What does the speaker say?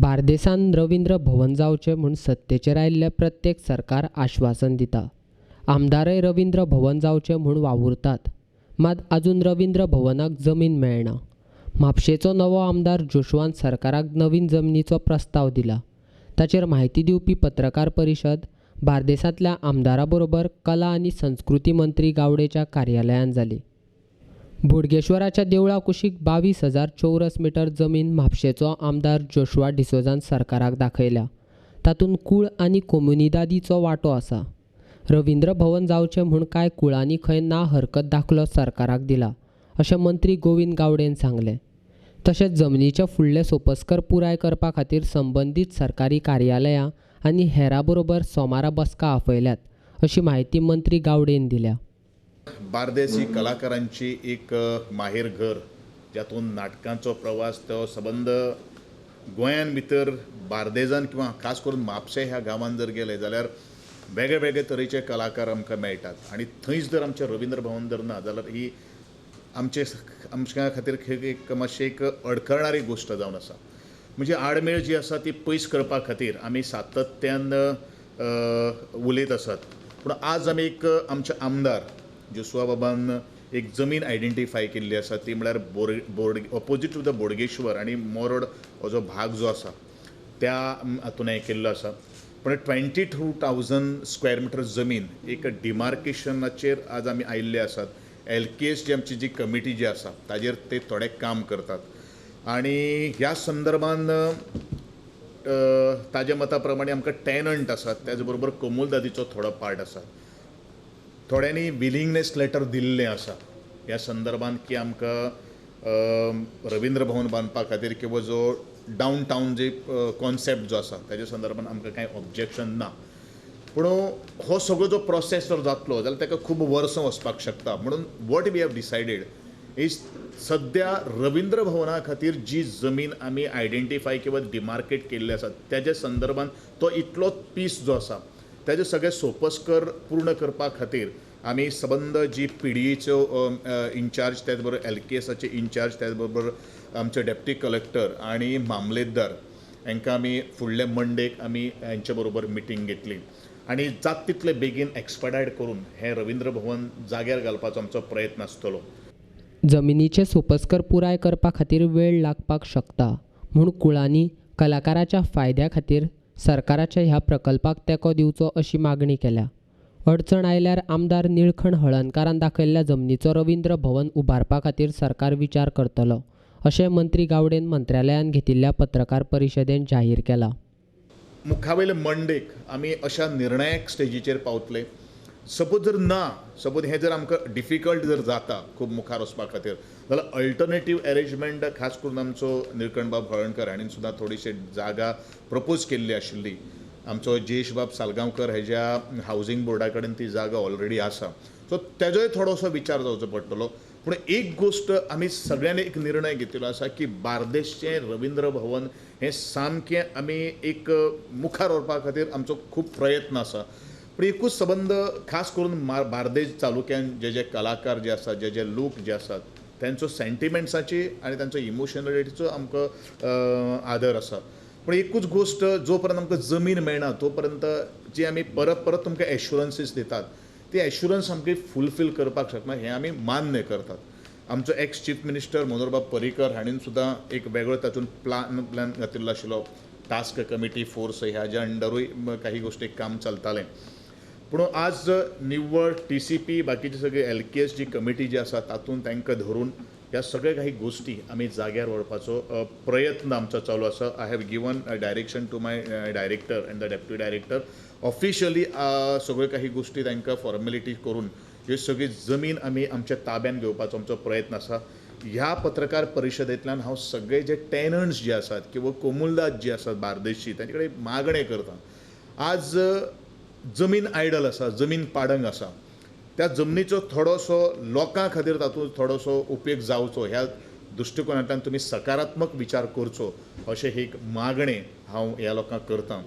बार्देसान रवींद्र भवन जावचे म्हूण सत्तेचेर आयिल्ले प्रत्येक सरकार आश्वासन दिता। आमदारय रवींद्र भवन जावचे म्हूण वावुरतात, मात आजून रवींद्र भवनाक जमीन मेळना। म्हापशेचो नवो आमदार जोशवान सरकाराक नवीन जमनीचो प्रस्ताव दिला। ताचेर म्हायती दिवपी पत्रकार परिशद बार्देसांतल्या आमदारा बरोबर कला आनी संस्कृती मंत्री गावडेच्या कार्यालयान जाली। बोडगेश्वराच्या देवळा कुशीक 22,000 चौरस मीटर जमीन म्हापशेचो आमदार जोशवा डिसोजान सरकाराक दाखयल्या। तातूंत कुळ आनी कोम्युनिदादीचो वांटो आसा। रवींद्र भवन जावचें म्हूण कांय कुळांनी खंय ना हरकत दाखलो सरकाराक दिला, अशें मंत्री गोविंद गावडेन सांगलें। तशेंच जमनीचे फुडले सोपस्कर पुराय करपा खातीर संबंदीत सरकारी कार्यालयां आनी हेरां बरोबर सोमारा बसका आपयल्यात, अशी माहिती मंत्री गावडेन दिल्या। बार्देस ही कलाकारांची एक माहेर घर, ज्यातून नाटकांचो प्रवास तो सबंद गोंयान भितर बार्देजान किंवा खास करून म्हापशे ह्या गांवांत जर गेले जाल्यार वेगळे वेगळे तरेचे कलाकार आमकां मेळटात। आनी थंयच जर आमचें रवींद्र भवन जर ना जाल्यार ही आमच्या खातीर एक मातशी एक अडखळणारी गोश्ट जावन आसा। म्हणजे आडमेळ जी आसा ती पयस करपा खातीर आमी सातत्यान उलयत आसात। पूण आज आमी एक आमचे आमदार जोशवा बाबान एक जमीन आयडेंटिफाय केल्ली आसा, ती म्हळ्यार ऑपोजीट टू द बोडगेश्वर आनी मोरोड हो जो भाग जो आसा त्या हातून हें केल्लो आसा। पण 22,000 स्क्वेअर मिटर जमीन एक डिमार्केशनाचेर आज आमी आयिल्ले आसात। LKS जी आमची जी कमिटी जी आसा ताजेर ते थोडे काम करतात आनी ह्या संदर्भान ताज्या मता प्रमाणे आमकां टेनंट आसात, त्याच बरोबर कोमूलदादीचो थोडो पार्ट आसा। थोड्यांनी विलिंगनेस लेटर दिल्लें आसा ह्या संदर्भान की आमकां रवींद्र भवन बांदपा खातीर किंवा जो डावन टावन जे कॉन्सेप्ट जो आसा ताज्या संदर्भान आमकां कांय ऑब्जेक्शन ना। पूण हो सगळो जो प्रोसेस जर जातलो जाल्यार ताका खूब वर्सां वचपाक शकता। म्हणून what we have decided is सद्या रवींद्र भवना खातीर जी जमीन आमी आयडेंटिफाय किंवा डिमार्केट केल्ली आसा त्याच्या संदर्भान तो इतलो पीस जो आसा ताजे सगळे सोपस्कर पूर्ण करपा खातीर आमी सबंद जी PDAचो इन्चार्ज, त्याच बरोबर LKSचे इन्चार्ज, त्याच बरोबर आमचे डेप्टी कलेक्टर आनी मामलेदार हांकां आमी फुडले मंडेक आमी हांचे बरोबर मिटींग घेतली आनी जात तितले बेगीन एक्सपडायट करून हें रवींद्र भवन जाग्यार घालपाचो आमचो प्रयत्न आसतलो। जमिनीचे सोपस्कर पुराय करपा खातीर वेळ लागपाक शकता म्हूण कुळांनी कलाकाराच्या फायद्या खातीर सरकाराच्या ह्या प्रकल्पाक तेंको दिवचो अशी मागणी केल्या। अडचण आयल्यार आमदार निळखण हळर्णकारान दाखयल्ल्या जमनीचो रवींद्र भवन उबारपा खातीर सरकार विचार करतलो, अशें मंत्री गावडेन मंत्र्यालयान घेतिल्ल्या पत्रकार परिशदेंत जाहीर केलां। मुखावेले मंडेक आमी अशा निर्णायक स्टेजीचेर पावतले। सपोज जर ना, सपोज हें जर आमकां डिफिकल्ट जर जाता खूब मुखार वचपा खातीर जाल्यार अल्टरनेटीव अरेंजमेंट खास करून आमचो निळकणबाब हळर्णकर हांणी सुद्दां थोडीशी जागा प्रपोज केल्ली आशिल्ली। आमचो जयेशबाब सालगांवकर हेज्या हावजींग बोर्डा कडेन ती जागा ऑलरेडी आसा, सो तेजोय थोडोसो विचार जावचो पडटलो। पूण एक गोश्ट आमी सगळ्यांनी एक निर्णय घेतिल्लो आसा की बार्देसचें रवींद्र भवन हें सामकें आमी एक मुखार व्हरपा खातीर आमचो खूब प्रयत्न आसा। पूण एकूच सबंद खास करून बार्देस तालुक्यान जे कलाकार जे आसात, जे लोक जे आसात तांचो सेंटिमेंट्साची आनी तांचो इमोशनलिटीचो आमकां आदर आसा। पूण एकूच गोश्ट जो पर्यंत आमकां जमीन मेळना तो पर्यंत जी आमी परत परत तुमकां एश्युरन्सीस दितात ती एश्युरन्स आमकां फुलफील करपाक शकना हें आमी मान्य करतात। आमचो एक्स चीफ मिनिस्टर मनोहरबाब पर्रीकर हांणी सुद्दां एक वेगळो तातूंत प्लॅन घातिल्लो आशिल्लो, टास्क कमिटी फोर्स ह्याच्या अंडरूय काही गोश्टी काम चलतालें। पूण आज निव्वळ TCP बाकीचे सगळे LKS जी कमिटी जी आसा तातूंत तांकां धरून ह्या सगळ्या काही गोश्टी आमी जाग्यार व्हरपाचो प्रयत्न आमचो चालू आसा। I have given direction to my director and the deputy director officially सगळ्यो काही गोश्टी तांकां फॉर्मेलिटी करून ही सगळी जमीन आमी आमच्या ताब्यान घेवपाचो आमचो प्रयत्न आसा। ह्या पत्रकार परिशदेंतल्यान हांव सगळे जे टेनंट्स जे आसात किंवा कोमूलदाद जी आसात बार्देसची तांचे कडेन मागणें करता। आज जमीन आयडल आसा, जमीन पाडंग आसा, त्या जमनीचो थोडोसो लोकां खातीर तातूंत थोडोसो उपेग जावचो ह्या दृश्टिकोनांतल्यान तुमी सकारात्मक विचार करचो अशें एक मागणें हांव ह्या लोकांक करतां।